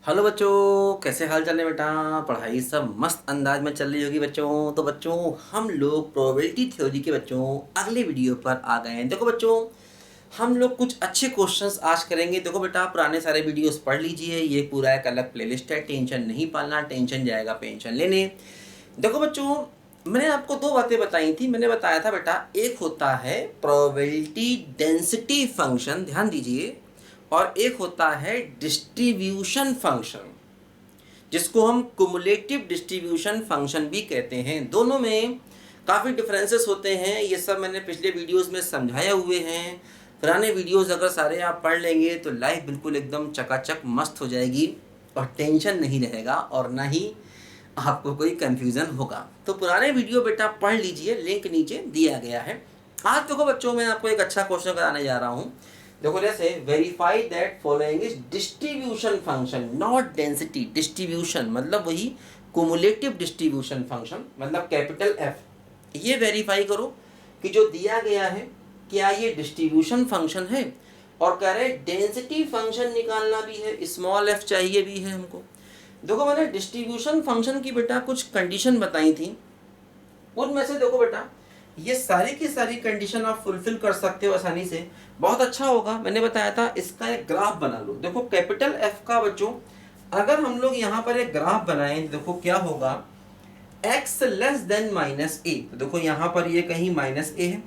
Hello बच्चों, कैसे हाल चाल है बेटा। पढ़ाई सब मस्त अंदाज में चल रही होगी बच्चों। तो बच्चों हम लोग प्रोबेबिलिटी थ्योरी के बच्चों अगले वीडियो पर आ गए हैं। देखो बच्चों, हम लोग कुछ अच्छे क्वेश्चंस आज करेंगे। देखो बेटा, पुराने सारे वीडियोस पढ़ लीजिए, ये पूरा एक अलग प्लेलिस्ट है। टेंशन नहीं पालना, टेंशन जाएगा पेंशन लेने। देखो बच्चों, मैंने आपको दो बातें बताई थी। मैंने बताया था बेटा, एक होता है प्रोबेबिलिटी डेंसिटी फंक्शन, ध्यान दीजिए, और एक होता है डिस्ट्रीब्यूशन फंक्शन, जिसको हम कुमुलेटिव डिस्ट्रीब्यूशन फंक्शन भी कहते हैं। दोनों में काफ़ी डिफरेंसेस होते हैं। ये सब मैंने पिछले वीडियोस में समझाया हुए हैं। पुराने वीडियोस अगर सारे आप पढ़ लेंगे तो लाइफ बिल्कुल एकदम चकाचक मस्त हो जाएगी और टेंशन नहीं रहेगा और ना ही आपको कोई कन्फ्यूज़न होगा। तो पुराने वीडियो बेटा पढ़ लीजिए, लिंक नीचे दिया गया है। आज देखो बच्चों, मैं आपको एक अच्छा क्वेश्चन कराने जा रहा हूँ। देखो, जैसे verify that following is distribution function not density. Distribution मतलब वही कुमुलेटिव डिस्ट्रीब्यूशन फंक्शन, मतलब कैपिटल एफ। ये वेरीफाई करो कि जो दिया गया है क्या ये डिस्ट्रीब्यूशन फंक्शन है। और कह रहे डेंसिटी फंक्शन निकालना भी है, स्मॉल एफ चाहिए भी है हमको। देखो, मैंने डिस्ट्रीब्यूशन फंक्शन की बेटा कुछ कंडीशन बताई थी। उनमें से देखो बेटा, ये सारी की सारी कंडीशन आप फुलफिल कर सकते हो आसानी से, बहुत अच्छा होगा। मैंने बताया था इसका एक ग्राफ बना लो। देखो कैपिटल एफ का बच्चों, अगर हम लोग यहाँ पर एक ग्राफ बनाएं, देखो क्या होगा, x लेस देन माइनस ए। तो देखो यहाँ पर ये कहीं माइनस ए है,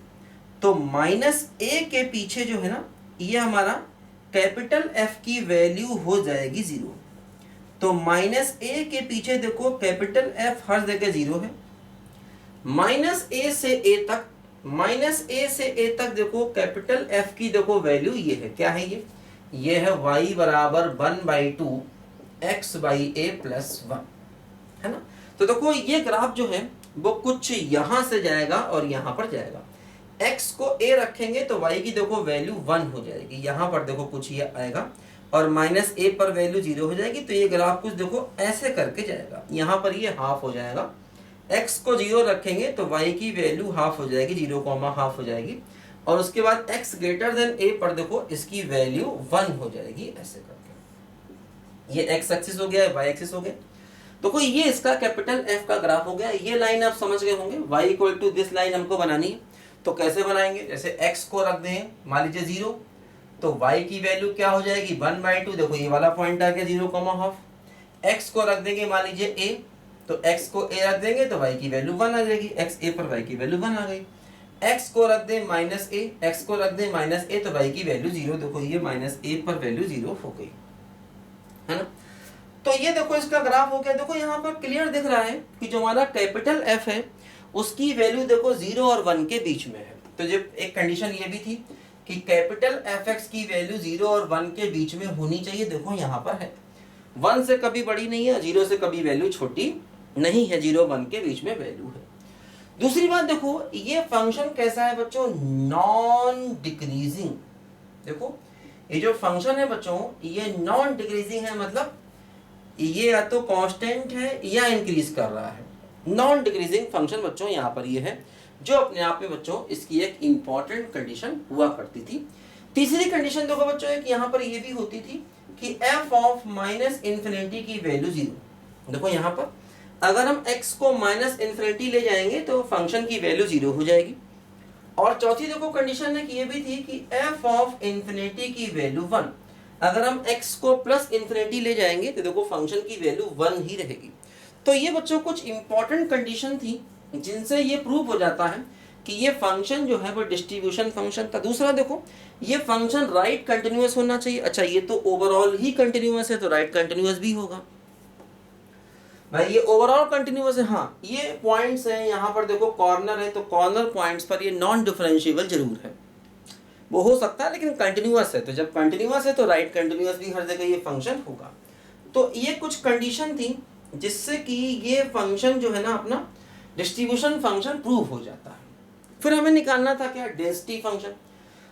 तो माइनस ए के पीछे जो है ना, ये हमारा कैपिटल एफ की वैल्यू हो जाएगी 0। तो माइनस ए के पीछे देखो कैपिटल एफ हर जगह 0 है। माइनस ए से ए तक, माइनस ए से ए तक देखो कैपिटल एफ की देखो वैल्यू ये है, क्या है ये है y बराबर 1/2 x बाई ए प्लस 1, है ना। तो देखो ये ग्राफ जो है वो कुछ यहां से जाएगा और यहां पर जाएगा। x को a रखेंगे तो y की देखो वैल्यू 1 हो जाएगी, यहां पर देखो कुछ ये आएगा, और माइनस ए पर वैल्यू 0 हो जाएगी। तो ये ग्राफ कुछ देखो ऐसे करके जाएगा, यहां पर ये हाफ हो जाएगा। x को 0 रखेंगे तो y की वैल्यू हाफ हो जाएगी, 0,5 हो जाएगी, और उसके बाद x ग्रेटर देन a पर देखो इसकी वैल्यू 1 हो जाएगी, ऐसे करके। ये x एक्सिस हो गया, y एक्सिस हो गया। देखो ये इसका कैपिटल F का ग्राफ हो गया। ये लाइन आप समझ गए होंगे, y equal to this line हमको बनानी है। तो कैसे बनाएंगे, जैसे x को रख दें मान लीजिए 0, तो y की वैल्यू क्या हो जाएगी 1/2। देखो ये वाला पॉइंट आ गया 0,5। x को रख देंगे मान लीजिए a, तो x को a रख देंगे तो y की वैल्यू 1 आ जाएगी, x a पर y की वैल्यू 1 आ गई। x को रख दें माइनस a, x को रख दें माइनस a, तो y की वैल्यू 0। देखो ये माइनस a पर वैल्यू 0 हो गई, है ना। तो ये देखो इसका ग्राफ हो गया। देखो यहाँ पर क्लियर दिख रहा है कि जो हमारा कैपिटल F है उसकी वैल्यू देखो 0 और 1 के बीच में है। तो जब एक कंडीशन ये भी थी कि कैपिटल Fx की वैल्यू 0 और 1 के बीच में होनी चाहिए। देखो यहाँ पर है, 1 से कभी बड़ी नहीं है, 0 से कभी वैल्यू छोटी नहीं है, 0 1 के बीच में वैल्यू है। दूसरी बात देखो, ये फंक्शन कैसा है बच्चों, नॉन डिक्रीजिंग। देखो ये जो फंक्शन है बच्चों, ये नॉन डिक्रीजिंग है, मतलब ये या तो कांस्टेंट है या इंक्रीज कर रहा है। नॉन डिक्रीजिंग फंक्शन बच्चों यहाँ पर ये है, जो अपने आप में बच्चों इसकी एक इंपॉर्टेंट कंडीशन हुआ करती थी। तीसरी कंडीशन देखो बच्चों, एक यहाँ पर ये भी होती थी कि f ऑफ माइनस इन्फिनिटी की वैल्यू 0। देखो यहाँ पर अगर हम x को माइनस इन्फिनिटी ले जाएंगे तो फंक्शन की वैल्यू 0 हो जाएगी। और चौथी देखो कंडीशन एक ये भी थी कि f ऑफ इन्फिनिटी की वैल्यू 1। अगर हम x को प्लस इन्फिनिटी ले जाएंगे तो देखो फंक्शन की वैल्यू 1 ही रहेगी। तो ये बच्चों कुछ इंपॉर्टेंट कंडीशन थी जिनसे ये प्रूव हो जाता है कि ये फंक्शन जो है वो डिस्ट्रीब्यूशन फंक्शन था। दूसरा देखो, ये फंक्शन राइट कंटिन्यूअस होना चाहिए। अच्छा, ये तो ओवरऑल ही कंटिन्यूअस है तो राइट कंटिन्यूअस भी होगा भाई, ये ओवरऑल कंटिन्यूअस है। हाँ, ये पॉइंट्स हैं यहाँ पर देखो, कॉर्नर है तो कॉर्नर पॉइंट्स पर ये नॉन डिफरेंशिएबल जरूर है, वो हो सकता है, लेकिन कंटिन्यूअस है। तो जब कंटिन्यूअस है तो राइट कंटिन्यूअस भी हर जगह ये फंक्शन होगा। तो ये कुछ कंडीशन थी जिससे कि ये फंक्शन जो है ना अपना डिस्ट्रीब्यूशन फंक्शन प्रूव हो जाता है। फिर हमें निकालना था क्या, डेंसिटी फंक्शन।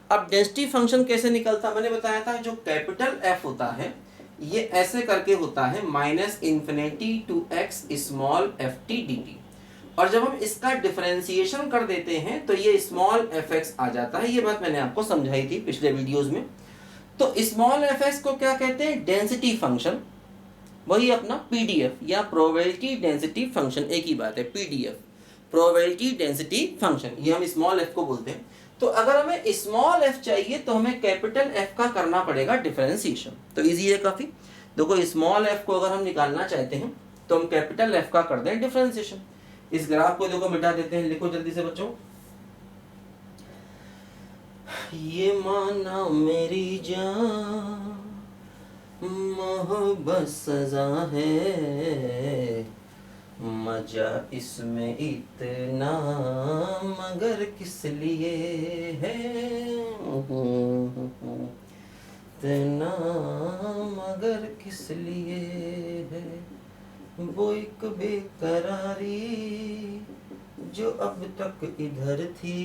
अब डेंसिटी फंक्शन कैसे निकलता, मैंने बताया था जो कैपिटल F होता है ये ऐसे करके होता है minus infinity to x small ft dt। और जब हम इसका डिफरेंशिएशन कर देते हैं तो ये स्मॉल fx आ जाता है। ये बात मैंने आपको समझाई थी पिछले वीडियोस में। तो स्मॉल fx को क्या कहते हैं, डेंसिटी फंक्शन। वही अपना पीडीएफ या प्रोबेबिलिटी डेंसिटी फंक्शन, एक ही बात है, पीडीएफ प्रोबेबिलिटी डेंसिटी फंक्शन, ये हम स्मॉल एफ को बोलते हैं। तो अगर हमें स्मॉल एफ चाहिए तो हमें कैपिटल एफ का करना पड़ेगा डिफरेंशिएशन। तो इजी है काफी। देखो स्मॉल एफ को अगर हम निकालना चाहते हैं तो हम कैपिटल एफ का कर दें डिफरेंशिएशन। इस ग्राफ को देखो मिटा देते हैं, लिखो जल्दी से बच्चों। ये माना मेरी जान मोहब्बत सजा है, मजा इसमें इतना मगर किस लिए है, इतना मगर किस लिए है, वो एक बेकरारी जो अब तक इधर थी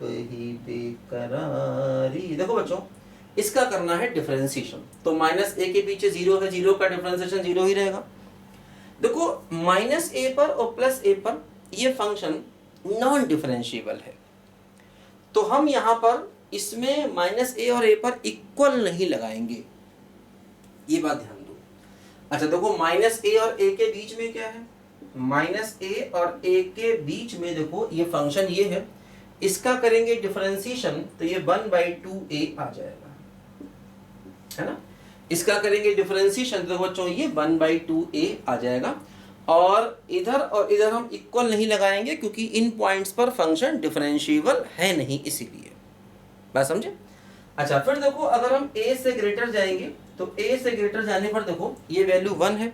वही बेकरारी। देखो बच्चों इसका करना है डिफरेंशिएशन। तो माइनस ए के पीछे जीरो है, जीरो का डिफरेंशिएशन जीरो ही रहेगा। देखो माइनस ए पर और प्लस ए पर ये फंक्शन नॉन डिफरेंशिएबल है, तो हम यहाँ पर इसमें माइनस ए और ए पर इक्वल नहीं लगाएंगे, ये बात ध्यान दो। अच्छा देखो माइनस ए और ए के बीच में क्या है, माइनस ए और ए के बीच में देखो ये फंक्शन ये है, इसका करेंगे डिफरेंशिएशन तो ये 1/2a आ जाएगा, है ना। इसका करेंगे डिफरेंशिएशन तो बच्चों ये 1/2a आ जाएगा। और इधर हम इक्वल नहीं लगाएंगे क्योंकि इन पॉइंट्स पर फंक्शन डिफरेंशिएबल है नहीं, इसीलिए। बात समझे। अच्छा फिर देखो अगर हम a से ग्रेटर जाएंगे तो a से ग्रेटर जाने पर देखो ये वैल्यू 1 है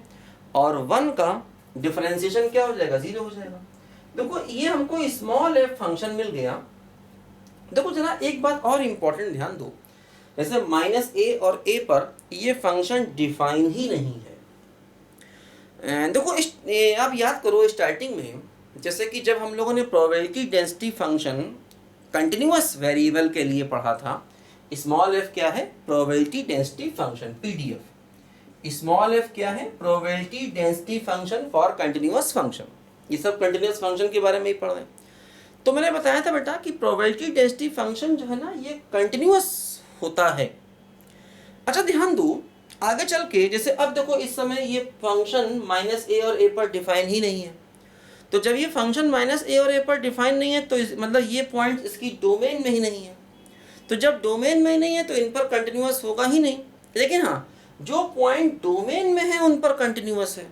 और 1 का डिफरेंशिएशन क्या हो जाएगा, 0 हो जाएगा। देखो ये हमको स्मॉल एफ फंक्शन मिल गया। देखो जरा एक बात और इम्पोर्टेंट ध्यान दो, जैसे माइनस ए और ए पर ये फंक्शन डिफाइन ही नहीं है। देखो आप याद करो स्टार्टिंग में जैसे कि जब हम लोगों ने probability density function continuous variable के लिए पढ़ा था, स्मॉल एफ क्या है, probability density function PDF. Small F क्या है, probability density function for continuous function. ये सब कंटिन्यूअस फंक्शन के बारे में ही पढ़ रहे हैं। तो मैंने बताया था बेटा कि प्रोबेबिलिटी डेंसिटी फंक्शन जो है ना ये कंटिन्यूअस होता है। अच्छा ध्यान दो आगे चल के, जैसे अब देखो इस समय ये फंक्शन माइनस ए और ए पर डिफाइन ही नहीं है। तो जब ये फंक्शन माइनस ए और ए पर डिफाइन नहीं है तो मतलब ये पॉइंट इसकी डोमेन में ही नहीं है। तो जब डोमेन में नहीं है तो इन पर कंटिन्यूअस होगा ही नहीं। लेकिन हाँ जो पॉइंट डोमेन में है उन पर कंटिन्यूअस है।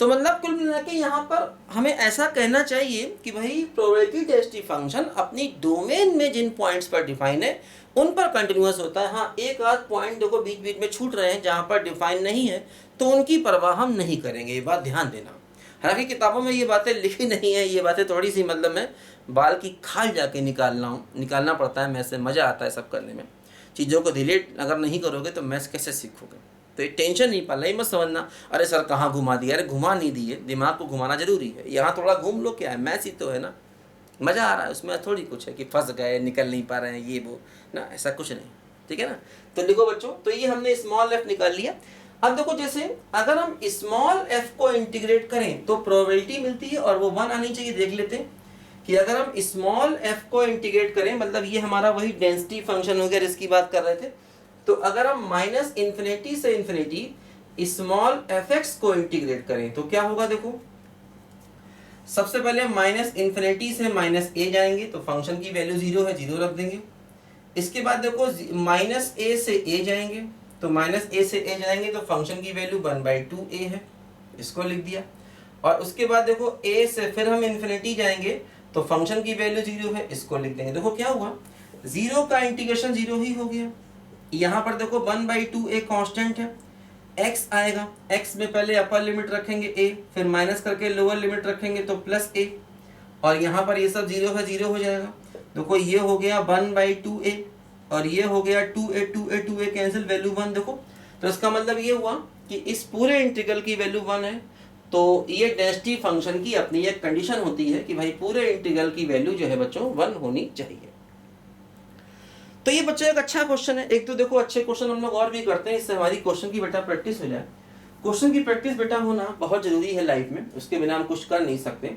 तो मतलब कुल मिला के यहाँ पर हमें ऐसा कहना चाहिए कि भाई प्रोबेबिलिटी डेंसिटी फंक्शन अपनी डोमेन में जिन पॉइंट्स पर डिफाइन है उन पर कंटिन्यूअस होता है। हाँ एक आध पॉइंट देखो बीच बीच में छूट रहे हैं जहाँ पर डिफाइन नहीं है तो उनकी परवाह हम नहीं करेंगे, ये बात ध्यान देना। हालांकि किताबों में ये बातें लिखी नहीं है, ये बातें थोड़ी सी मतलब मैं बाल की खाल जाके निकालना पड़ता है, मैं से मज़ा आता है सब करने में। चीज़ों को रिलेट अगर नहीं करोगे तो मैथ्स कैसे सीखोगे। तो ये टेंशन नहीं पाला, ये मत समझना अरे सर कहाँ घुमा दिया, अरे घुमा नहीं दिए, दिमाग को घुमाना जरूरी है। यहाँ थोड़ा घूम लो, क्या है मैथ्स ही तो है ना, मज़ा आ रहा है उसमें, थोड़ी कुछ है कि फंस गए निकल नहीं पा रहे हैं ये वो ना, ऐसा कुछ नहीं, ठीक है ना। तो लिखो बच्चों, तो ये हमने स्मॉल एफ निकाल लिया। अब देखो जैसे अगर हम स्मॉल एफ को इंटीग्रेट करें तो प्रोबेबिलिटी मिलती है और वो 1 आनी चाहिए। देख लेते हैं कि अगर हम स्मॉल एफ को इंटीग्रेट करें, मतलब ये हमारा वही डेंसिटी फंक्शन हो गया जिसकी बात कर रहे थे। तो अगर हम माइनस इन्फिनिटी से इन्फिनिटी स्मॉल एफ एक्स को इंटीग्रेट करें तो क्या होगा, देखो सबसे पहले माइनस इन्फिनिटी से माइनस ए जाएंगे तो फंक्शन की वैल्यू 0 है, 0 रख देंगे। इसके बाद देखो माइनस ए से ए जाएंगे तो माइनस ए से ए जाएंगे तो फंक्शन की वैल्यू 1/2a है, इसको लिख दिया। और उसके बाद देखो a से फिर हम इन्फिनिटी जाएंगे तो फंक्शन की वैल्यू 0 है, इसको लिख देंगे। देखो क्या हुआ, 0 का इंटीग्रेशन 0 ही हो गया। यहाँ पर देखो 1/2a कांस्टेंट है, x आएगा, x में पहले अपर लिमिट रखेंगे a, फिर माइनस करके लोअर लिमिट रखेंगे तो प्लस a, और यहाँ पर ये सब 0 है 0 हो जाएगा। देखो ये हो गया 1/2a और ये हो गया 2a कैंसिल, वैल्यू 1। देखो तो इसका मतलब ये हुआ कि इस पूरे इंटीग्रल की वैल्यू 1 है। तो ये डेंसिटी फंक्शन की अपनी एक कंडीशन होती है कि भाई पूरे इंटीग्रल की वैल्यू जो है बच्चों 1 होनी चाहिए। तो ये बच्चों एक अच्छा क्वेश्चन है। एक तो देखो अच्छे क्वेश्चन हम लोग और भी करते हैं, इससे हमारी क्वेश्चन की बेटा प्रैक्टिस हो जाए। क्वेश्चन की प्रैक्टिस बेटा होना बहुत जरूरी है लाइफ में, उसके बिना हम कुछ कर नहीं सकते।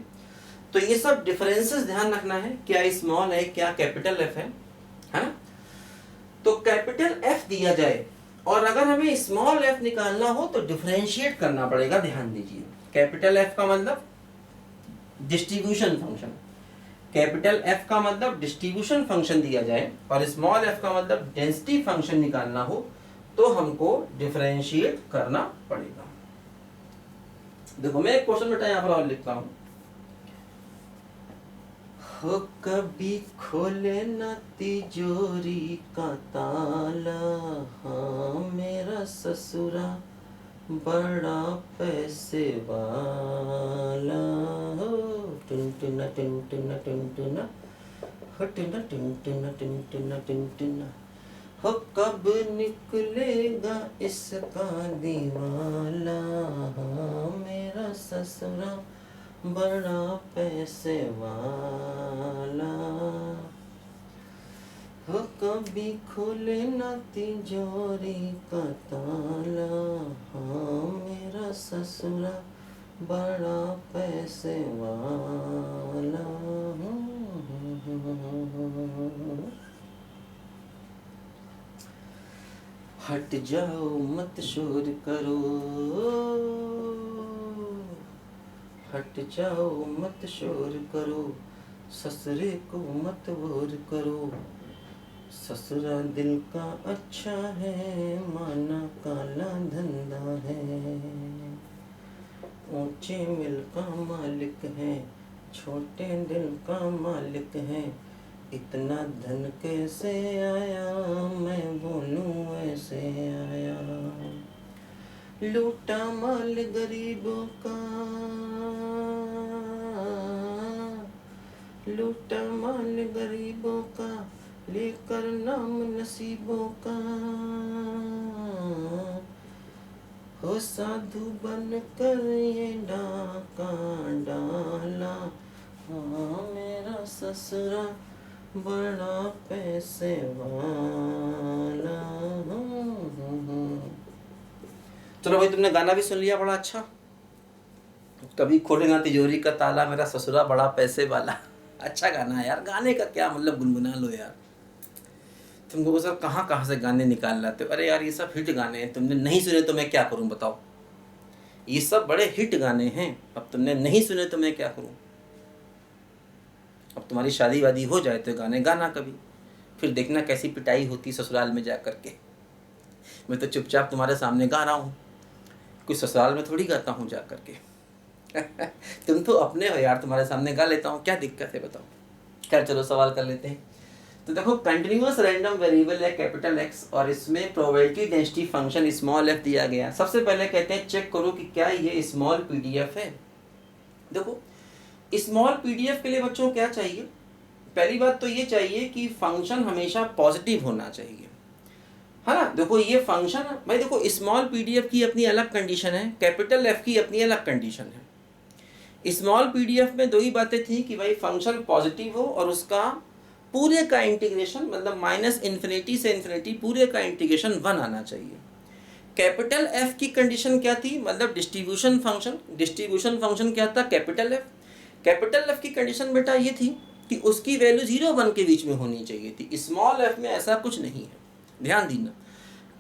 तो ये सब डिफरेंसेस ध्यान रखना है, क्या स्मॉल है क्या कैपिटल एफ है ना। तो कैपिटल एफ दिया जाए और अगर हमें स्मॉल एफ निकालना हो तो डिफरेंशिएट करना पड़ेगा। ध्यान दीजिए, कैपिटल एफ का मतलब डिस्ट्रीब्यूशन फंक्शन, कैपिटल एफ का मतलब डिस्ट्रीब्यूशन फंक्शन दिया जाए और स्मॉल एफ का मतलब डेंसिटी फंक्शन निकालना हो तो हमको डिफरेंशिएट करना पड़ेगा। देखो मैं एक क्वेश्चन बेटा यहाँ पर और लिखता हूँ। हो कभी खोले न तिजोरी का ताला, हाँ मेरा ससुरा बड़ा पैसे वाला। हो टुनटुना टुनटुना टुनटुना, हो टुना टुनटुना टुनटुना टुनटुना, हो कब निकलेगा इसका दिवाला, हाँ मेरा ससुरा बड़ा पैसे वाला। हो कभी खोले न तिजोरी का ताला, हाँ मेरा ससुरा बड़ा पैसे वाला। हट जाओ मत शोर करो, हट जाओ मत शोर करो, ससुरे को मत बोर करो, ससुरा दिल का अच्छा है, माना काला धंधा है, ऊंचे मिल का मालिक है, छोटे दिल का मालिक है, इतना धन कैसे आया, मैं बोलूं ऐसे आया, लूटा माल गरीबों का, लूटा माल गरीबों का, लेकर नाम नसीबों का, हो साधु बन कर ये डाका डाला, हाँ मेरा ससुरा बड़ा पैसे वाला। चलो भाई तुमने गाना भी सुन लिया बड़ा अच्छा। कभी खोले ना तिजोरी का ताला, मेरा ससुरा बड़ा पैसे वाला। अच्छा गाना है यार, गाने का क्या मतलब, गुनगुना लो यार। तुमको सर कहाँ कहाँ से गाने निकाल लाते हो। अरे यार ये सब हिट गाने हैं, तुमने नहीं सुने तो मैं क्या करूं बताओ। ये सब बड़े हिट गाने हैं, अब तुमने नहीं सुने तो मैं क्या करूं। अब तुम्हारी शादी वादी हो जाए तो गाने गाना कभी, फिर देखना कैसी पिटाई होती ससुराल में जा करके। मैं तो चुपचाप तुम्हारे सामने गा रहा हूँ, कुछ ससुराल में थोड़ी गाता हूँ जा करके। तुम तो अपने हो यार, तुम्हारे सामने गा लेता हूँ, क्या दिक्कत है बताओ। खैर चलो सवाल कर लेते हैं। तो देखो कंटिन्यूअस रैंडम वेरिएबल है कैपिटल एक्स और इसमें probability density function small F दिया गया। सबसे पहले कहते हैं चेक करो कि क्या ये स्मॉल पीडीएफ है। देखो स्मॉल पीडीएफ के लिए बच्चों क्या चाहिए, पहली बात तो ये चाहिए कि फंक्शन हमेशा पॉजिटिव होना चाहिए, है ना। देखो ये फंक्शन भाई, देखो स्मॉल पीडीएफ की अपनी अलग कंडीशन है, कैपिटल एफ की अपनी अलग कंडीशन है। स्मॉल पीडीएफ में दो ही बातें थी कि भाई फंक्शन पॉजिटिव हो और उसका पूरे का इंटीग्रेशन मतलब माइनस इन्फिनिटी से इन्फिनिटी पूरे का इंटीग्रेशन 1 आना चाहिए। कैपिटल एफ की कंडीशन क्या थी, मतलब डिस्ट्रीब्यूशन फंक्शन। डिस्ट्रीब्यूशन फंक्शन क्या था, कैपिटल एफ। कैपिटल एफ की कंडीशन बेटा ये थी कि उसकी वैल्यू 0 1 के बीच में होनी चाहिए थी। स्मॉल एफ में ऐसा कुछ नहीं है, ध्यान देना।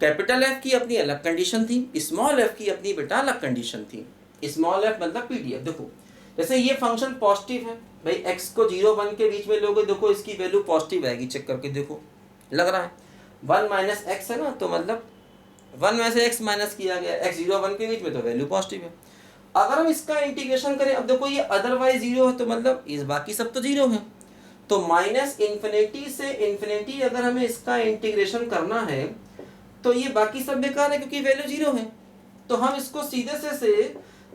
कैपिटल एफ की अपनी अलग कंडीशन थी, स्मॉल एफ की अपनी बेटा अलग कंडीशन थी। स्मॉल एफ मतलब पीडीएफ। देखो जैसे ये फंक्शन पॉजिटिव है भाई, x को 0 1 के बीच में लोगे, देखो इसकी वैल्यू पॉजिटिव आएगी, चेक करके देखो लग रहा है 1 माइनस एक्स है ना, तो मतलब 1 में से x माइनस किया गया, x 0 1 के बीच में तो वैल्यू पॉजिटिव है। अगर हम इसका इंटीग्रेशन करें, अब देखो ये अदरवाइज 0 है तो मतलब इस बाकी सब तो 0 है, तो माइनस इन्फिनिटी से इन्फिनिटी अगर हमें इसका इंटीग्रेशन करना है तो ये बाकी सब बेकार है क्योंकि वैल्यू 0 है। तो हम इसको सीधे से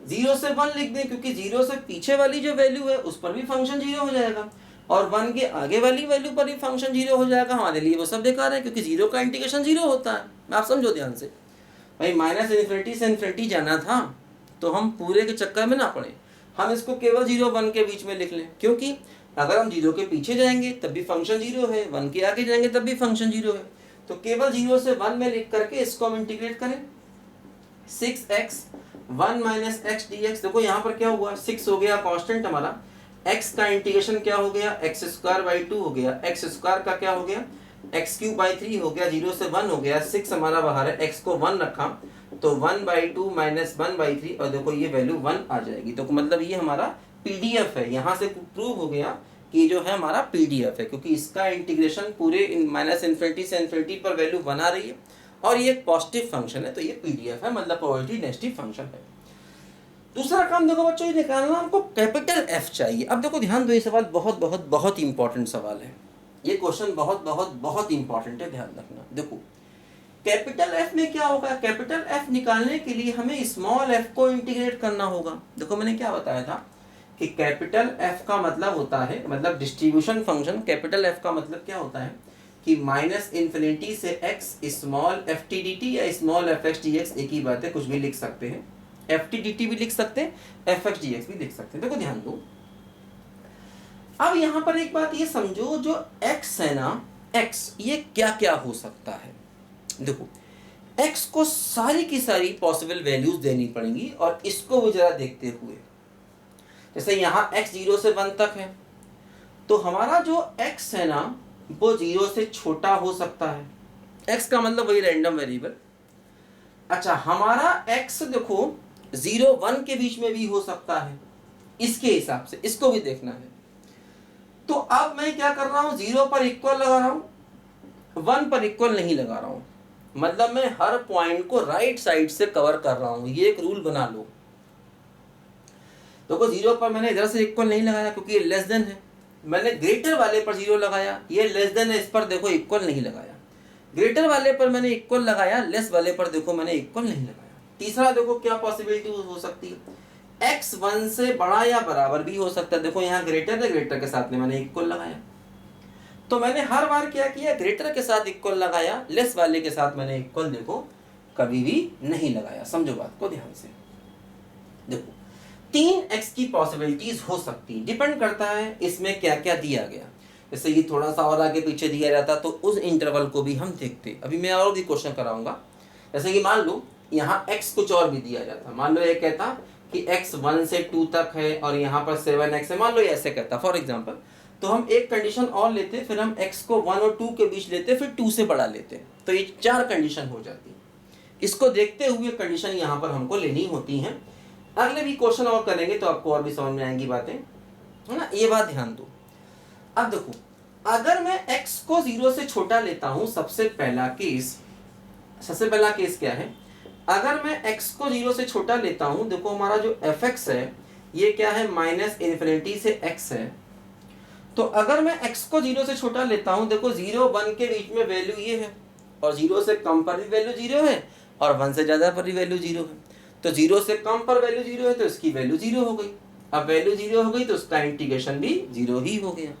0 से 1 लिख दें, क्योंकि 0 से पीछे वाली जो वैल्यू है उस पर भी फंक्शन 0 हो जाएगा और 1 के आगे वाली वैल्यू पर भी फंक्शन 0 हो जाएगा। हमारे लिए वो सब बेकार है क्योंकि 0 का इंटीग्रेशन 0 होता है। आप समझो ध्यान से भाई, माइनस इन्फिनिटी से इन्फिनिटी जाना था तो हम पूरे के चक्कर में ना पड़े, हम इसको केवल 0 1 के बीच में लिख लें, क्योंकि अगर हम 0 के पीछे जाएंगे तब भी फंक्शन 0 है, 1 के आगे जाएंगे तब भी फंक्शन 0 है। तो केवल 0 से 1 में लिख करके इसको हम इंटीग्रेट करें। 6x 1 minus x d x. देखो यहाँ पर क्या हुआ, 6 हो गया कांस्टेंट हमारा, x का इंटीग्रेशन क्या हो गया, x² बाई 2 हो गया, x² का क्या हो गया x³/3 हो गया, 0 से 1 हो गया, 6 हमारा बाहर है, x को 1 रखा तो 1/2 माइनस 1/3 और देखो ये वैल्यू 1 आ जाएगी। तो मतलब ये हमारा पीडीएफ है, यहाँ से प्रूव हो गया कि जो है हमारा पीडीएफ है, क्योंकि इसका इंटीग्रेशन पूरे माइनस इन्फिनिटी से इन्फिनिटी पर वैल्यू 1 आ रही है और ये एक पॉजिटिव फंक्शन है, तो ये पीडीएफ है, मतलब प्रोबेबिलिटी डेंसिटी फंक्शन है। दूसरा काम देखो बच्चों, ये निकालना हमको कैपिटल एफ चाहिए। अब देखो ध्यान दो, ये सवाल बहुत बहुत बहुत इंपॉर्टेंट सवाल है, ये क्वेश्चन बहुत बहुत बहुत इंपॉर्टेंट है, ध्यान रखना। देखो कैपिटल एफ में क्या होगा, कैपिटल एफ निकालने के लिए हमें स्मॉल एफ को इंटीग्रेट करना होगा। देखो मैंने क्या बताया था कि कैपिटल एफ का मतलब होता है, मतलब डिस्ट्रीब्यूशन फंक्शन, कैपिटल एफ का मतलब क्या होता है कि माइनस इन्फिनिटी से x small f t d t या small f x d x, एक ही बात है, कुछ भी लिख सकते हैं, एफ टी डी टी भी लिख सकते हैं, एफ एक्स डी एक्स भी लिख सकते हैं। देखो ध्यान दो, अब यहाँ पर एक बात ये समझो, जो x है ना, x ये क्या क्या हो सकता है। देखो x को सारी की सारी पॉसिबल वैल्यूज देनी पड़ेंगी और इसको भी जरा देखते हुए, जैसे यहाँ x 0 से 1 तक है तो हमारा जो x है ना वो 0 से छोटा हो सकता है, x का मतलब वही रैंडम वेरिएबल। अच्छा हमारा x देखो 0-1 के बीच में भी हो सकता है, इसके हिसाब से इसको भी देखना है। तो अब मैं क्या कर रहा हूं, 0 पर इक्वल लगा रहा हूं, 1 पर इक्वल नहीं लगा रहा हूं, मतलब मैं हर पॉइंट को राइट साइड से कवर कर रहा हूं, ये एक रूल बना लो। देखो 0 पर मैंने इधर से इक्वल नहीं लगाया क्योंकि ये लेस देन है, मैंने ग्रेटर वाले पर 0 लगाया, ये लेस देन है, इस पर देखो इक्वल नहीं लगाया। ग्रेटर वाले पर मैंने इक्वल लगाया, लेस वाले पर देखो मैंने इक्वल नहीं लगाया। तीसरा देखो क्या पॉसिबिलिटी हो सकती है, x 1 से बड़ा या बराबर भी हो सकता है। देखो यहाँ ग्रेटर है, ग्रेटर के साथ में मैंने इक्वल लगाया, तो मैंने हर बार क्या किया, ग्रेटर के साथ इक्वल लगाया, लेस वाले के साथ मैंने इक्वल देखो कभी भी नहीं लगाया। समझो बात को ध्यान से। देखो 3x की पॉसिबिलिटीज हो सकती, डिपेंड करता है इसमें क्या क्या दिया गया। जैसे ये थोड़ा सा और आगे पीछे दिया जाता तो उस इंटरवल को भी हम देखते। अभी मैं और भी क्वेश्चन कराऊंगा, जैसे कि मान लो यहाँ x कुछ और भी दिया जाता, मान लो ये कहता कि x 1 से 2 तक है और यहाँ पर 7x है, मान लो ये ऐसे कहता फॉर एग्जांपल, तो हम एक कंडीशन और लेते, फिर हम x को 1 और 2 के बीच लेते, फिर 2 से बड़ा लेते, तो ये 4 कंडीशन हो जाती। इसको देखते हुए कंडीशन यहाँ पर हमको लेनी होती हैं। अगले भी क्वेश्चन और करेंगे तो आपको और भी समझ में आएंगी बातें, है ना, ये बात ध्यान दो। अब देखो अगर मैं x को 0 से छोटा लेता हूं, सबसे पहला केस क्या है, अगर मैं x को 0 से छोटा लेता हूं, देखो हमारा जो fx है ये क्या है, माइनस इन्फिनिटी से x है। तो अगर मैं x को 0 से छोटा लेता हूं, देखो 0-1 के बीच में वैल्यू ये है और 0 से कम पर भी वैल्यू 0 है और 1 से ज्यादा पर भी वैल्यू 0 है। तो 0 से कम पर वैल्यू 0 है तो इसकी वैल्यू 0 हो गई। अब वैल्यू 0 हो गई तो उसका इंटीग्रेशन भी 0 ही हो गया।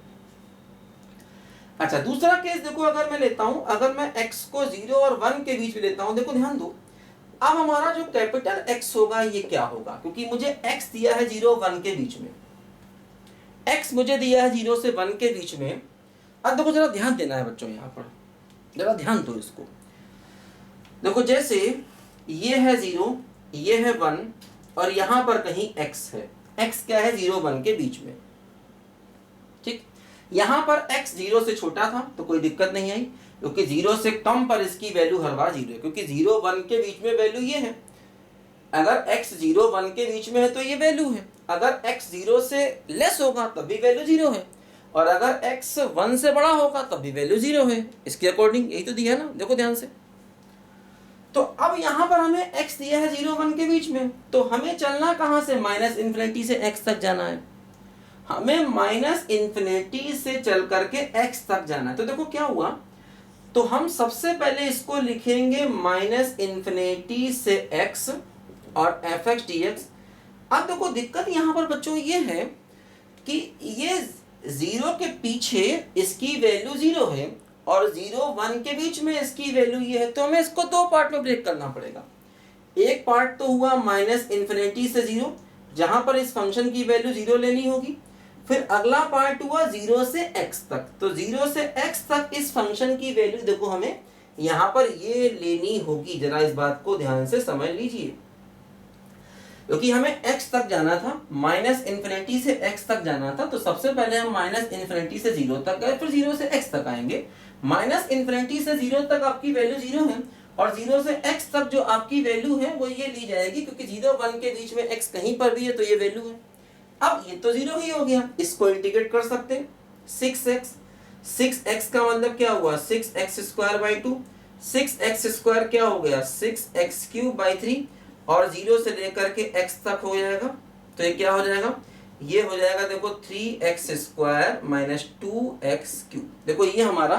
अच्छा दूसरा केस देखो, अगर मैं लेता हूं, अगर मैं x को 0 और 1 के बीच में लेता हूं, देखो ध्यान दो, अब हमारा जो कैपिटल X होगा ये क्या होगा, क्योंकि मुझे X दिया है 0-1 के बीच में, X मुझे दिया है 0 से 1 के बीच में। अब देखो जरा ध्यान देना है बच्चों, यहाँ पर जरा ध्यान दो इसको। देखो जैसे ये है 0, ये है 1 और यहाँ पर कहीं x है, x क्या है 0-1 के बीच में, ठीक। यहाँ पर x 0 से छोटा था तो कोई दिक्कत नहीं आई, क्योंकि 0 से कम पर इसकी वैल्यू हर बार 0 है, क्योंकि 0-1 के बीच में वैल्यू ये है। अगर x 0-1 के बीच में है तो ये वैल्यू है, अगर x 0 से लेस होगा तब भी वैल्यू 0 है, और अगर x 1 से बड़ा होगा तब भी वैल्यू 0 है। इसके अकॉर्डिंग यही तो दिया है ना, देखो ध्यान से। तो अब यहाँ पर हमें x दिया है 0-1 के बीच में, तो हमें चलना कहाँ से, माइनस इन्फिनिटी से x तक जाना है, हमें माइनस इन्फिनिटी से चल करके x तक जाना है। तो देखो क्या हुआ, तो हम सबसे पहले इसको लिखेंगे माइनस इन्फिनिटी से x और fx dx। अब देखो दिक्कत यहाँ पर बच्चों ये है कि ये 0 के पीछे इसकी वैल्यू 0 है और 0-1 के बीच में इसकी वैल्यू ये है, तो हमें इसको दो पार्ट में ब्रेक करना पड़ेगा। एक पार्ट तो हुआ माइनस इन्फिनिटी से 0, जहां पर इस फंक्शन की वैल्यू 0 लेनी होगी, फिर अगला पार्ट हुआ 0 से x तक, तो 0 से x तक इस फंक्शन की वैल्यू देखो हमें यहाँ पर ये लेनी होगी। जरा इस बात को ध्यान से समझ लीजिए, क्योंकि हमें x तक जाना था, माइनस इन्फिनिटी से x तक जाना था, तो सबसे पहले हम माइनस इन्फिनिटी से 0 तक गए, फिर 0 से x तक आएंगे। माइनस इन्फिनिटी से 0 तक आपकी वैल्यू 0 है, और 0 से x तक जो आपकी वैल्यू है वो ये ली जाएगी, क्योंकि 0 1 के बीच में x कहीं पर भी है तो ये वैल्यू है। अब ये तो 0 ही हो गया, इसको इंटीग्रेट कर सकते हैं। 6x का मतलब क्या हुआ, 6x² 6x² क्या हो गया, 6x³ 3, और 0 से लेकर के x तक हो जाएगा, तो ये क्या हो जाएगा, ये हो जाएगा देखो 3x² - 2x³। देखो ये हमारा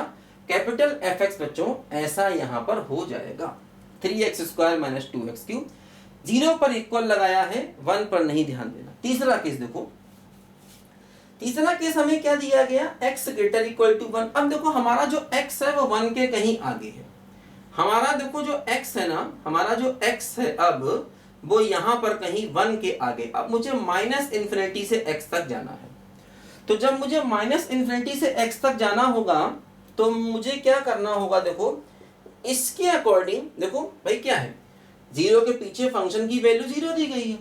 कैपिटल fx बच्चों ऐसा यहाँ पर हो जाएगा, 3x² - 2x³। 0 पर इक्वल लगाया है, 1 पर नहीं ध्यान देना। तीसरा केस देखो, तीसरा केस हमें क्या दिया गया, x > 1। अब देखो हमारा जो x है वो 1 के कहीं आगे है। हमारा देखो जो x है ना, हमारा जो x है अब वो यहाँ पर कहीं 1 के आगे। अब मुझे माइनस इन्फिनिटी से x तक जाना है, तो जब मुझे माइनस इन्फिनिटी से x तक जाना होगा तो मुझे क्या करना होगा, देखो इसके अकॉर्डिंग, देखो भाई क्या है, 0 के पीछे फंक्शन की वैल्यू 0 दी गई है,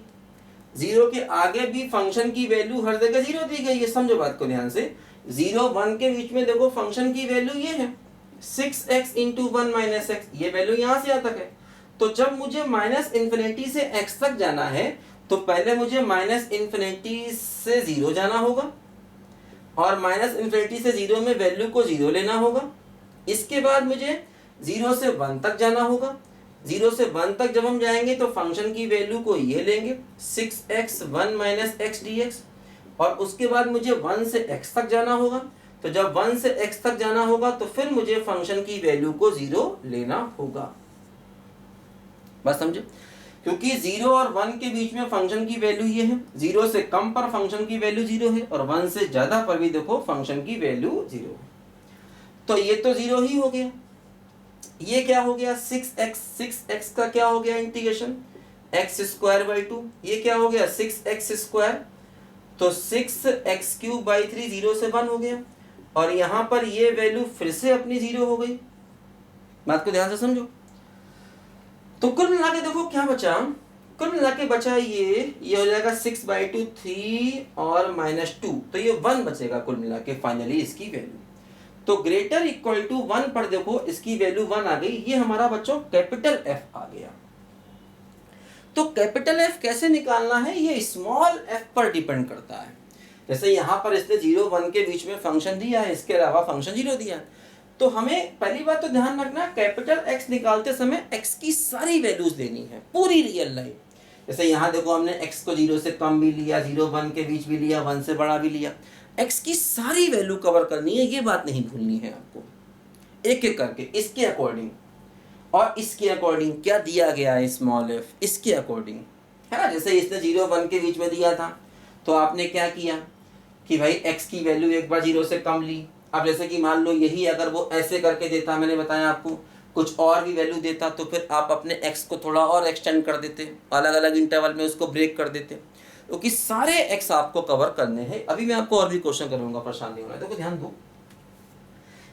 0 के आगे भी फंक्शन की वैल्यू हर जगह 0 दी गई है। समझो बात को ध्यान से, 0 1 के बीच में देखो फंक्शन की वैल्यू ये है 6x × 1 - x, ये वैल्यू यहाँ से यहाँ तक है। तो जब मुझे माइनस इन्फिनिटी से x तक जाना है तो पहले मुझे माइनस इन्फिनिटी से 0 जाना होगा, और माइनस इन्फिनिटी से 0 में वैल्यू को 0 लेना होगा। इसके बाद मुझे 0 से 1 तक जाना होगा, 0 से 1 तक जब हम जाएंगे तो फंक्शन की वैल्यू को ये लेंगे 6x1 - x dx, और उसके बाद मुझे 1 से x तक जाना होगा। तो जब 1 से x तक जाना होगा तो फिर मुझे फंक्शन की वैल्यू को 0 लेना होगा। बस समझे, क्योंकि 0 और 1 के बीच में फंक्शन की वैल्यू ये है, 0 से कम पर फंक्शन की वैल्यू 0 है, और 1 से ज्यादा पर भी देखो फंक्शन की वैल्यू 0 है। तो ये तो 0 ही हो गया। ये क्या हो गया, 6x का क्या हो गया इंटीग्रेशन, x² 2, ये क्या हो गया 6x², तो 6x³ 3 0 से 1 हो गया, और यहाँ पर ये वैल्यू फिर से अपनी 0 हो गई। बात को ध्यान से समझो। तो कुल मिला के देखो क्या बचा, कुल मिला के बचा ये हो जाएगा 6/2 3 और -2, तो ये 1 बचेगा कुल मिला के फाइनली इसकी वैल्यू। तो ग्रेटर इक्वल टू 1 पर देखो इसकी वैल्यू 1 आ गई, ये हमारा बच्चों कैपिटल F आ गया। तो कैपिटल F कैसे निकालना है, ये स्मॉल f पर डिपेंड करता है। जैसे यहाँ पर इसने 0 1 के बीच में फंक्शन दिया है, इसके अलावा फंक्शन 0 दिया है। तो हमें पहली बात तो ध्यान रखना, कैपिटल X निकालते समय X की सारी वैल्यूज देनी है, पूरी रियल लाइफ। जैसे यहाँ देखो हमने X को 0 से कम भी लिया, 0 1 के बीच भी लिया, 1 से बड़ा भी लिया, X की सारी वैल्यू कवर करनी है, ये बात नहीं भूलनी है आपको, एक एक करके इसके अकॉर्डिंग। और इसके अकॉर्डिंग क्या दिया गया है स्मॉल f, इसके अकॉर्डिंग है ना। जैसे इसने 0 1 के बीच में दिया था तो आपने क्या किया कि भाई x की वैल्यू एक बार 0 से कम ली। अब जैसे कि मान लो यही अगर वो ऐसे करके देता, मैंने बताया आपको, कुछ और भी वैल्यू देता, तो फिर आप अपने x को थोड़ा और एक्सटेंड कर देते, अलग अलग इंटरवल में उसको ब्रेक कर देते, क्योंकि सारे x आपको कवर करने हैं। अभी मैं आपको और भी क्वेश्चन करूंगा, परेशान नहीं होना, देखो ध्यान दो।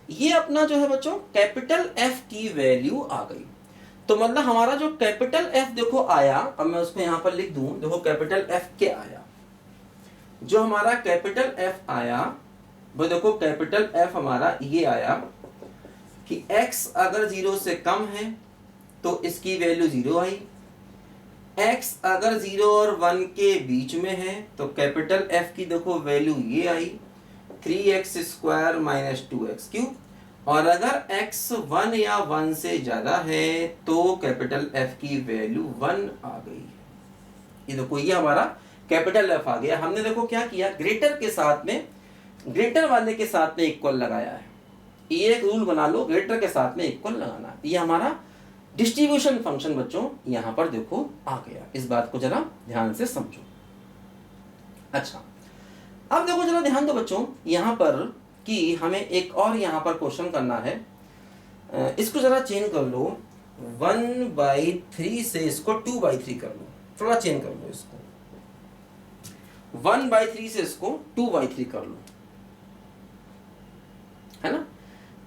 ये अपना जो है बच्चों कैपिटल F की वैल्यू आ गई, तो मतलब हमारा जो कैपिटल F देखो आया, अब मैं उसको यहाँ पर लिख दूं, देखो कैपिटल F क्या आया, जो हमारा कैपिटल F आया वो देखो कैपिटल F हमारा ये आया कि x अगर 0 से कम है तो इसकी वैल्यू 0 आई, x अगर 0 और 1 के बीच में है तो कैपिटल F की देखो वैल्यू ये आई 3x² - 2x³, और अगर x 1 या 1 से ज्यादा है तो कैपिटल F की वैल्यू 1 आ गई। ये देखो ये हमारा कैपिटल F आ गया। हमने देखो क्या किया, ग्रेटर के साथ में, ग्रेटर वाले के साथ में इक्वल लगाया है। ये एक रूल बना लो, ग्रेटर के साथ में इक्वल लगाना। ये हमारा डिस्ट्रीब्यूशन फंक्शन बच्चों यहाँ पर देखो आ गया, इस बात को जरा ध्यान से समझो। अच्छा, अब देखो जरा ध्यान दो बच्चों यहाँ पर कि हमें एक और यहाँ पर क्वेश्चन करना है। इसको जरा चेंज कर लो, 1/3 से इसको 2/3 कर लो, थोड़ा चेंज कर लो इसको, 1/3 से इसको 2/3 कर लो, है ना।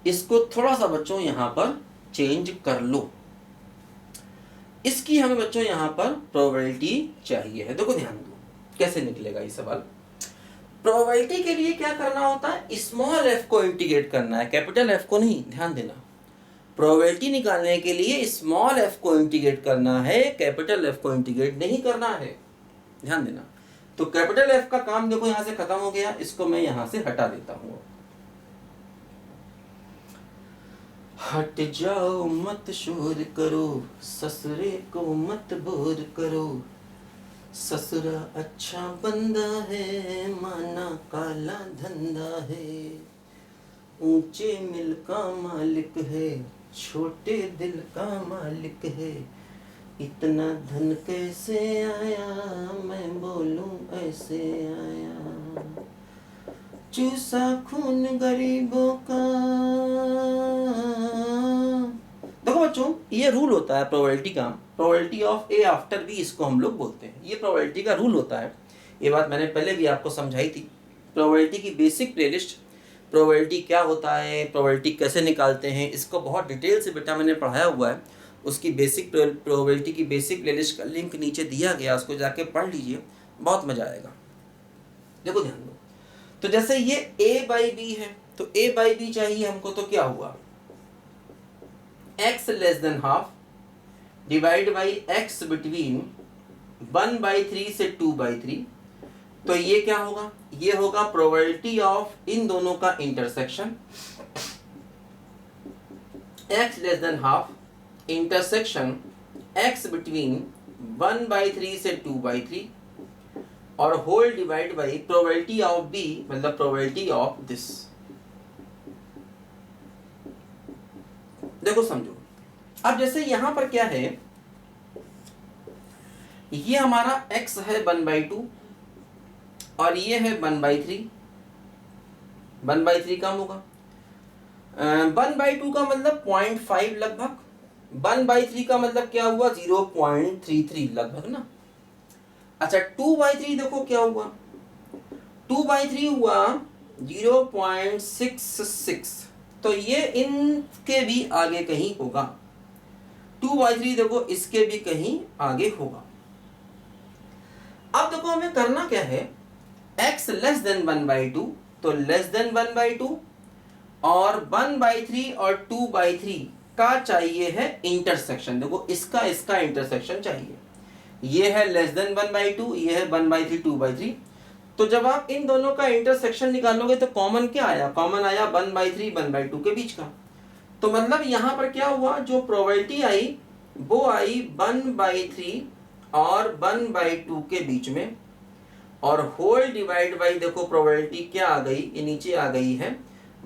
इसको थोड़ा सा बच्चों यहाँ पर चेंज कर लो। इसकी हमें बच्चों यहाँ पर प्रोबेबिलिटी चाहिए है। देखो ध्यान दो कैसे निकलेगा ये सवाल। प्रोबेबिलिटी के लिए क्या करना होता है, स्मॉल एफ को इंटीग्रेट करना है, कैपिटल एफ को नहीं, ध्यान देना। प्रोबेबिलिटी निकालने के लिए स्मॉल एफ को इंटीग्रेट करना है, कैपिटल एफ को इंटीग्रेट नहीं करना है, ध्यान देना। तो कैपिटल एफ का काम देखो यहां से खत्म हो गया, इसको मैं यहां से हटा देता हूं। हट जाओ मत शोर करो, ससुरे को मत बोर करो, ससुरा अच्छा बंदा है, माना काला धंधा है, ऊंचे मिल का मालिक है, छोटे दिल का मालिक है, इतना धन कैसे आया, मैं बोलूं ऐसे आया, चूसा खून गरीबों का। देखो बच्चों ये रूल होता है प्रोबेबिलिटी का, probability of A after B इसको हम लोग बोलते हैं, ये प्रोबेबिलिटी का रूल होता है। ये बात मैंने पहले भी आपको समझाई थी। प्रोबेबिलिटी की बेसिक प्लेलिस्ट, प्रोबेबिलिटी क्या होता है, प्रोबेबिलिटी कैसे निकालते हैं, इसको बहुत डिटेल से बेटा मैंने पढ़ाया हुआ है। उसकी बेसिक प्रोबेबिलिटी की बेसिक प्लेलिस्ट का लिंक नीचे दिया गया, उसको जाके पढ़ लीजिए, बहुत मजा आएगा। देखो ध्यान दो, तो जैसे ये a बाई बी है, तो a बाई बी चाहिए हमको, तो क्या हुआ, x less than half divide by x between 1/3 से 2/3। तो ये क्या होगा, ये होगा प्रोबेबिलिटी ऑफ इन दोनों का intersection, x less than half intersection x between 1/3 से 2/3 और whole divide by probability of b, मतलब प्रोबेबिलिटी ऑफ दिस। देखो समझो, अब जैसे यहां पर क्या है, ये हमारा x है 1/2 और ये है 1/3, 1/3 कम होगा, 1/2 का मतलब 0.5 लगभग, 1/3 का मतलब क्या हुआ 0.33 लगभग ना। अच्छा 2/3 देखो क्या हुआ, 2/3 हुआ 0.66, तो ये इनके भी आगे कहीं होगा, 2/3 देखो इसके भी कहीं आगे होगा। अब देखो हमें करना क्या है, x लेस देन 1/2, तो लेस देन 1/2 और 1/3 और 2/3 का चाहिए है इंटरसेक्शन। देखो इसका इसका इंटरसेक्शन चाहिए, ये है लेस देन 1/2, ये है 1/3 2/3। तो जब आप इन दोनों का इंटरसेक्शन निकालोगे तो कॉमन क्या आया, कॉमन आया 1/3 1/2 के बीच का। तो मतलब यहां पर क्या हुआ, जो प्रोबेबिलिटी आई वो आई 1/3 और 1/2 के बीच में, और होल डिवाइड बाई देखो प्रोबेबिलिटी क्या आ गई, ये नीचे आ गई है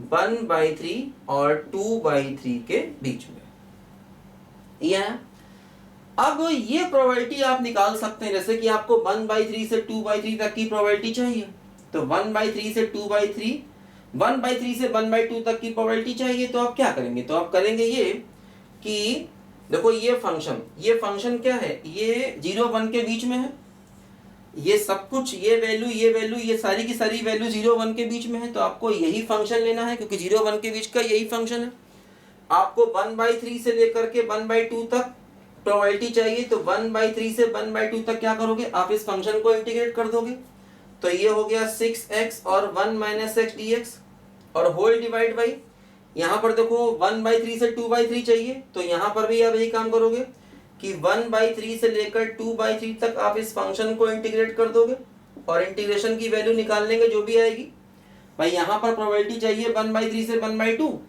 1/3 और 2/3 के बीच में। यह अब ये प्रोबेबिलिटी आप निकाल सकते हैं, जैसे कि आपको 1/3 से 2/3 तक की प्रोबेबिलिटी चाहिए, तो 1/3 से 2/3, 1/3 से 1/2 तक की प्रोबेबिलिटी चाहिए। तो आप क्या करेंगे, तो आप करेंगे ये कि देखो ये फंक्शन क्या है, ये 0 1 के बीच में है, ये सब कुछ, ये वैल्यू ये सारी की सारी वैल्यू 0 1 के बीच में है, तो आपको यही फंक्शन लेना है क्योंकि 0 1 के बीच का यही फंक्शन है। आपको 1/3 से लेकर के 1/2 तक प्रोबेबिलिटी चाहिए, तो 1/3 से 1/2 तक क्या करोगे, आप इस फंक्शन को इंटीग्रेट कर दोगे, तो ये हो गया 6x और 1 - x dx और होल डिवाइड बाई, यहाँ पर देखो 1/3 से 2/3 चाहिए, तो यहाँ पर भी आप यही काम करोगे कि 1/3 से लेकर 2/3 तक आप इस फंक्शन को इंटीग्रेट कर दोगे और इंटीग्रेशन की वैल्यू निकाल लेंगे जो भी आएगी। भाई यहाँ पर प्रोबेबिलिटी चाहिए 1/3 से 1/2,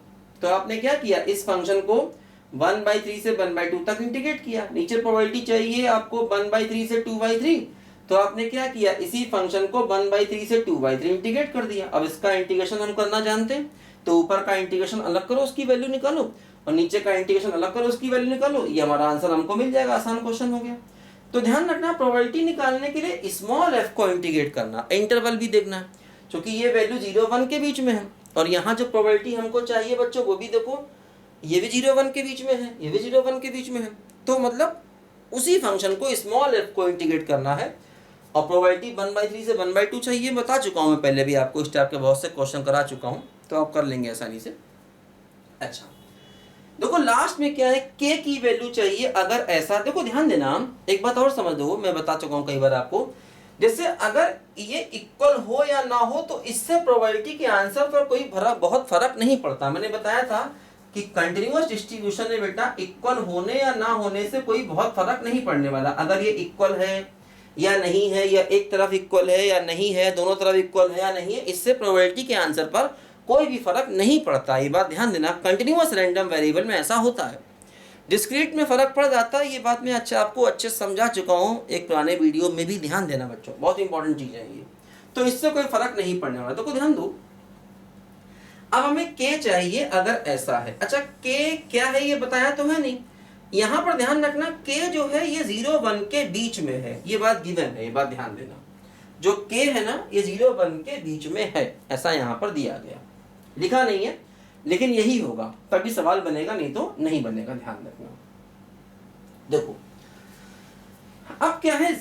तो आपने क्या किया, इस फंक्शन को 1/3 से 1/2 तक इंटीग्रेट किया। नीचे प्रोबेबिलिटी चाहिए आपको 1/3 से 2/3, तो आपने क्या किया, इसी फंक्शन को 1/3 से 2/3 इंटीग्रेट कर दिया। अब इसका इंटीग्रेशन हम करना जानते हैं, तो ऊपर का इंटीग्रेशन अलग करो उसकी वैल्यू निकालो और नीचे का इंटीग्रेशन अलग करो उसकी वैल्यू निकालो, ये हमारा आंसर हमको मिल जाएगा। आसान क्वेश्चन हो गया। तो ध्यान रखना, प्रोबेबिलिटी निकालने के लिए स्मॉल एफ को इंटीग्रेट करना, इंटरवल भी देखना है क्योंकि ये वैल्यू 0 1 के बीच में है, और यहाँ जो प्रोबेबिलिटी हमको चाहिए बच्चों वो भी देखो, ये भी 0 1 के बीच में है, ये भी 0 1 के बीच में है, तो मतलब उसी फंक्शन को स्मॉल एफ को इंटीग्रेट करना है। और प्रोबेबिलिटी 1/3 से 1/2 चाहिए, बता चुका हूँ मैं पहले भी आपको, इस टाइप के बहुत से क्वेश्चन करा चुका हूँ, तो आप कर लेंगे आसानी से। अच्छा देखो लास्ट में क्या है, के की वैल्यू चाहिए। अगर ऐसा, देखो ध्यान देना, एक बात और समझ दो, मैं बता चुका हूं कई बार आपको, जैसे अगर ये इक्वल हो या ना हो तो इससे प्रोबेबिलिटी के आंसर पर कोई बहुत फर्क नहीं पड़ता। मैंने बताया था कि कंटिन्यूअस डिस्ट्रीब्यूशन में बेटा इक्वल होने या ना होने से कोई बहुत फर्क नहीं पड़ने वाला। अगर ये इक्वल है या नहीं है, या एक तरफ इक्वल है या नहीं है, दोनों तरफ इक्वल है या नहीं है, इससे प्रोबेबिलिटी के आंसर पर कोई भी फर्क नहीं पड़ता। ये बात ध्यान देना, कंटिन्यूअस रैंडम वेरिएबल में ऐसा होता है। डिस्क्रीट में फर्क पड़ जाता है, ये बात मैं आपको अच्छे से समझा चुका हूँ एक पुराने वीडियो में भी। ध्यान देना बच्चों, बहुत इंपॉर्टेंट चीज है ये। तो इससे कोई फर्क नहीं पड़ने वाला, तो ध्यान दो। अब हमें के चाहिए अगर ऐसा है। अच्छा के क्या है ये बताया तो है नहीं, यहां पर ध्यान रखना के जो है ये 0 1 के बीच में है, ये बात गिवन है, ये बात ध्यान देना। जो के है ना ये 0 1 के बीच में है, ऐसा यहां पर दिया गया, लिखा नहीं है लेकिन यही होगा, तभी सवाल बनेगा, नहीं तो नहीं बनेगा, ध्यान रखना। देखो अब क्या है,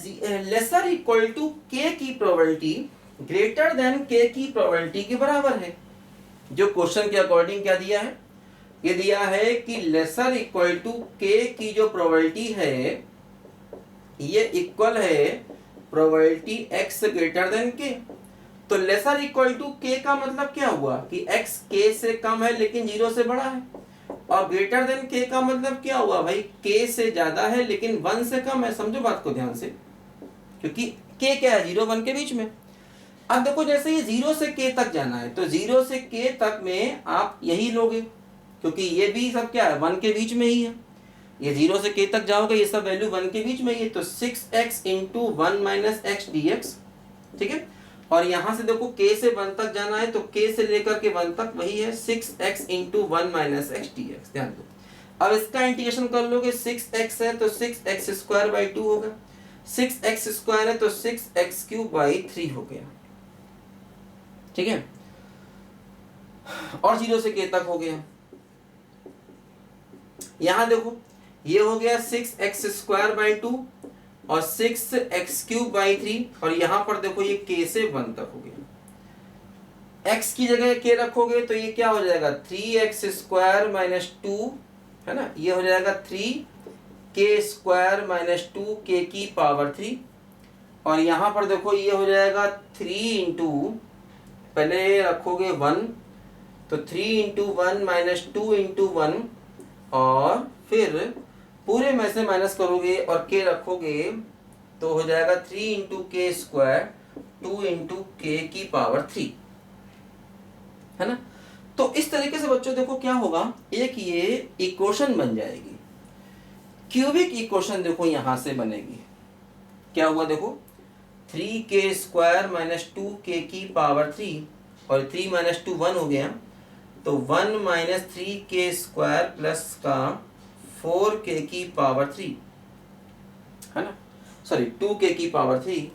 लेसर इक्वल टू के की प्रोबेबिलिटी ग्रेटर देन के की प्रोबेबिलिटी के बराबर है। जो क्वेश्चन के अकॉर्डिंग क्या दिया है, ये दिया है कि लेसर इक्वल टू के की जो प्रोबेबिलिटी है ये इक्वल है प्रोबेबिलिटी x ग्रेटर देन के। तो लेसर इक्वल टू के का मतलब क्या हुआ कि x k से कम है लेकिन 0 से बड़ा है, और ग्रेटर देन के का मतलब क्या हुआ भाई, k से ज्यादा है लेकिन 1 से कम है। समझो बात को ध्यान से, क्योंकि k क्या है 0 1 के बीच में। अब देखो जैसे ये 0 से k तक जाना है तो 0 से k तक में आप यही लोगे, क्योंकि ये भी सब क्या है 1 के बीच में ही है। ये 0 से k तक जाओगे ये सब वैल्यू 1 के बीच में ही है, तो 6x into 1 minus x d x, ठीक है। और यहां से देखो k से 1 तक जाना है तो k से लेकर के 1 तक वही है 6x into 1 minus x d x. ध्यान दो, अब इसका इंटीग्रेशन कर लोगे, 6x है तो 6x स्क्वायर बाई 2 होगा, 6x स्क्वायर है तो 6x क्यूब बाई 3 हो गया, ठीक है। और 0 से k तक हो गया। यहां देखो ये हो गया 6x स्क्वायर बाई 2 और 6x क्यूब बाई 3, और यहां पर देखो ये k से 1 तक हो गया। x की जगह k रखोगे तो ये क्या हो जाएगा 3x स्क्वायर माइनस 2, है ना, ये हो जाएगा 3k स्क्वायर माइनस 2k की पावर 3। और यहां पर देखो ये हो जाएगा 3 इंटू, पहले रखोगे 1 तो 3 इंटू 1 माइनस 2 इंटू 1, और फिर पूरे में से माइनस करोगे और k रखोगे तो हो जाएगा 3 इंटू के स्क्वायर 2 इंटू के की पावर 3, है ना। तो इस तरीके से बच्चों देखो क्या होगा, एक ये इक्वेशन बन जाएगी, क्यूबिक इक्वेशन देखो यहां से बनेगी। क्या हुआ देखो 3k स्क्वायर माइनस 2k की पावर 3, और 3 माइनस 2 1 हो गया, तो 1 माइनस 3k स्क्वायर प्लस का 4k की पावर 3, है ना, सॉरी 2k की पावर 3,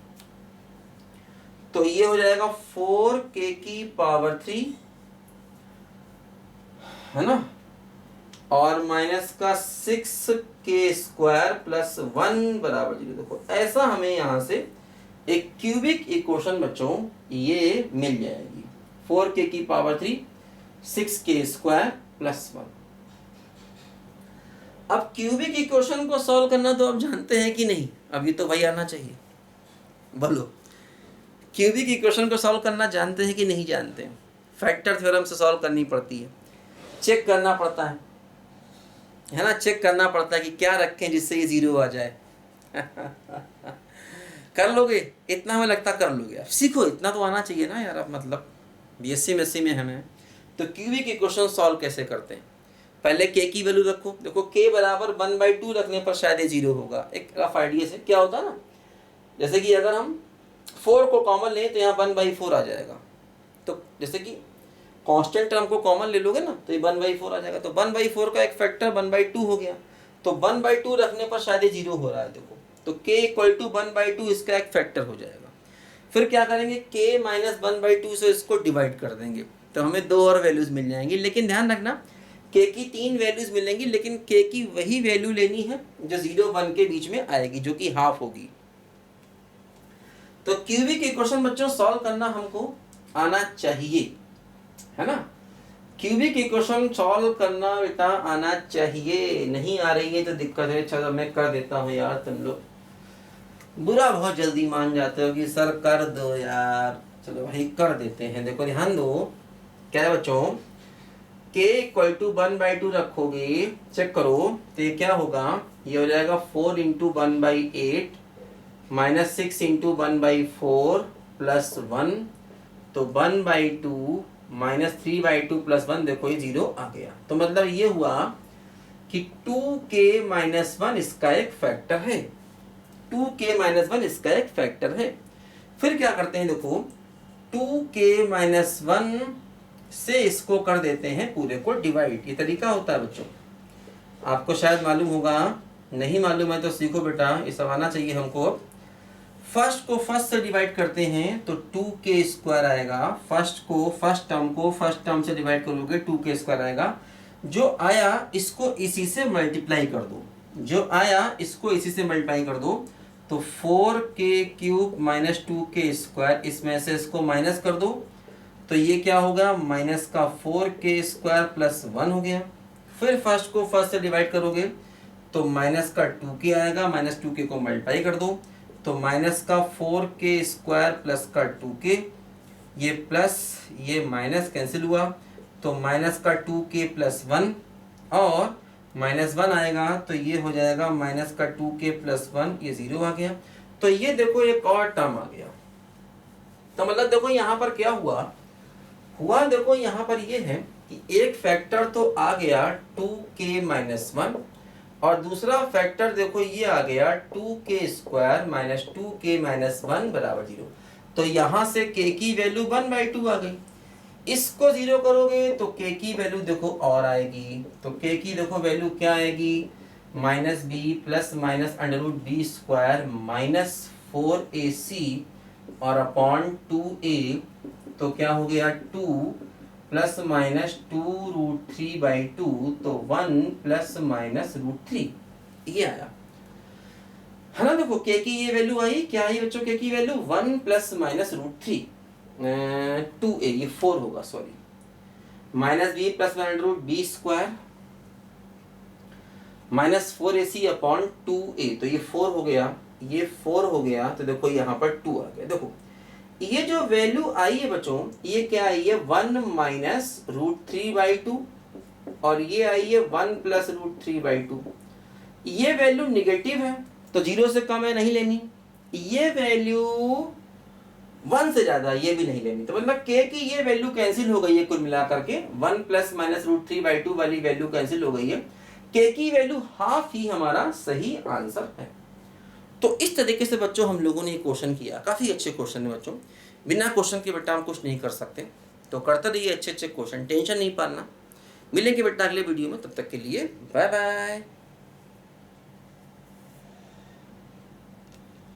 तो ये हो जाएगा 4k की पावर 3, है ना, और माइनस का 6k स्क्वायर प्लस 1 बराबर 0। देखो ऐसा हमें यहां से एक क्यूबिक इक्वेशन बच्चों ये मिल जाएगी, 4k की पावर 3 6k स्क्वायर प्लस 1। अब क्यूबिक इक्वेशन को सॉल्व करना तो आप जानते हैं कि नहीं, अभी तो वही आना चाहिए, बोलो क्यूबिक इक्वेशन को सॉल्व करना जानते हैं कि नहीं जानते हैं। फैक्टर थ्योरम से सॉल्व करनी पड़ती है, चेक करना पड़ता है ना, चेक करना पड़ता है कि क्या रखें जिससे ये 0 आ जाए। कर लोगे इतना, हमें लगता कर लोगे, सीखो इतना तो आना चाहिए ना यार। अब मतलब बीएससी मेसी में हमें, तो क्यूबिक इक्वेशन सॉल्व कैसे करते हैं, पहले k की वैल्यू रखो। देखो k बराबर 1/2 रखने पर शायद ये 0 होगा। एक रफ आइडिया से क्या होता है ना, जैसे कि अगर हम 4 को कॉमन लें तो यहाँ 1/4 आ जाएगा। तो जैसे कि कांस्टेंट टर्म को कॉमन ले लोगे ना तो ये 1/4 आ जाएगा, तो 1/4 का एक फैक्टर 1/2 हो गया, तो 1/2 रखने पर शायद ये 0 हो रहा है। देखो तो k इक्वल टू 1/2 इसका एक फैक्टर हो जाएगा। फिर क्या करेंगे, k माइनस 1/2 से इसको डिवाइड कर देंगे तो हमें 2 और वैल्यूज मिल जाएंगी। लेकिन ध्यान रखना k की 3 वैल्यूज मिलेंगी, लेकिन k की वही वैल्यू लेनी है जो 0 1 के बीच में आएगी, जो कि हाफ होगी। तो क्यूबिक इक्वेशन बच्चों सॉल्व करना हमको आना चाहिए, है ना। क्यूबिक इक्वेशन सॉल्व करना बेटा आना चाहिए, नहीं आ रही है तो दिक्कत है। चलो मैं कर देता हूँ यार, तुम लोग बुरा बहुत जल्दी मान जाते हो कि सर कर दो यार। चलो भाई कर देते हैं। देखो ध्यान दो, क्या है बच्चों, k इक्वल टू 1/2 रखोगे, चेक करो तो ये क्या होगा, ये हो जाएगा 4 इंटू 1/8 माइनस 6 इंटू 1/4 प्लस 1, तो 1/2 माइनस 3/2 प्लस 1, देखो ये 0 आ गया। तो मतलब ये हुआ कि 2k-1 इसका एक फैक्टर है, 2k-1 इसका एक फैक्टर है। फिर क्या करते हैं, देखो 2k-1 से इसको कर देते हैं पूरे को डिवाइड। ये तरीका होता है बच्चों, आपको शायद मालूम होगा, नहीं मालूम है तो सीखो बेटा, ये सब आना चाहिए हमको। फर्स्ट को फर्स्ट से डिवाइड करते हैं तो 2k² आएगा। फर्स्ट टर्म से डिवाइड करोगे 2k² आएगा। जो आया इसको इसी से मल्टीप्लाई कर दो, जो आया इसको इसी से मल्टीप्लाई कर दो, तो 4k³ माइनस 2k², इसमें से इसको माइनस कर दो तो ये क्या होगा, माइनस का 4k² प्लस 1 हो गया। फिर फर्स्ट को फर्स्ट से डिवाइड करोगे तो माइनस का 2k आएगा, माइनस 2k को मल्टीप्लाई कर दो तो माइनस का 4k² प्लस का 2k, ये प्लस ये माइनस कैंसिल हुआ तो माइनस का 2k प्लस 1 और माइनस 1 आएगा तो ये हो जाएगा माइनस का 2k प्लस 1, ये 0 आ गया। तो ये देखो एक और टर्म आ गया। तो मतलब देखो यहाँ पर क्या हुआ, देखो यहाँ पर ये है कि एक फैक्टर तो आ गया 2k-1 और दूसरा फैक्टर देखो ये आ गया 2k² माइनस 2k-1 बराबर 0। तो यहाँ से k की वैल्यू 1/2 आ गई। इसको 0 करोगे तो k की वैल्यू देखो और आएगी, तो k की देखो वैल्यू क्या आएगी, minus B plus minus √b² minus 4ac और अपॉन 2a, तो क्या हो गया 2 प्लस माइनस 2√3/2, तो 1 प्लस माइनस √3, ये आया है ना। देखो k की ये वैल्यू आई, क्या आई बच्चों, k की वैल्यू 1 प्लस माइनस √3 2a, ये 4 होगा, sorry, minus B plus √b² minus 4ac upon 2a, तो ये 4 हो गया, ये 4 हो गया, तो देखो यहाँ पर 2 आ गया। देखो ये जो वैल्यू आई है बच्चों, ये क्या आई है, 1 माइनस √3/2 और ये आई है 1 प्लस √3/2। ये वैल्यू निगेटिव है तो 0 से कम है, नहीं लेनी। ये वैल्यू 1 से ज्यादा, ये भी नहीं लेनी। तो मतलब k की ये वैल्यू कैंसिल हो गई है, कुल मिलाकर के 1 प्लस माइनस √3/2 वाली वैल्यू कैंसिल हो गई है। k की वैल्यू हाफ ही हमारा सही आंसर है। तो इस तरीके से बच्चों हम लोगों ने ये क्वेश्चन किया, काफ़ी अच्छे क्वेश्चन है बच्चों, बिना क्वेश्चन के बेटा हम कुछ नहीं कर सकते। तो करते रहिए अच्छे अच्छे क्वेश्चन, टेंशन नहीं पालना। मिलेंगे बेटा अगले वीडियो में, तब तक के लिए बाय बाय।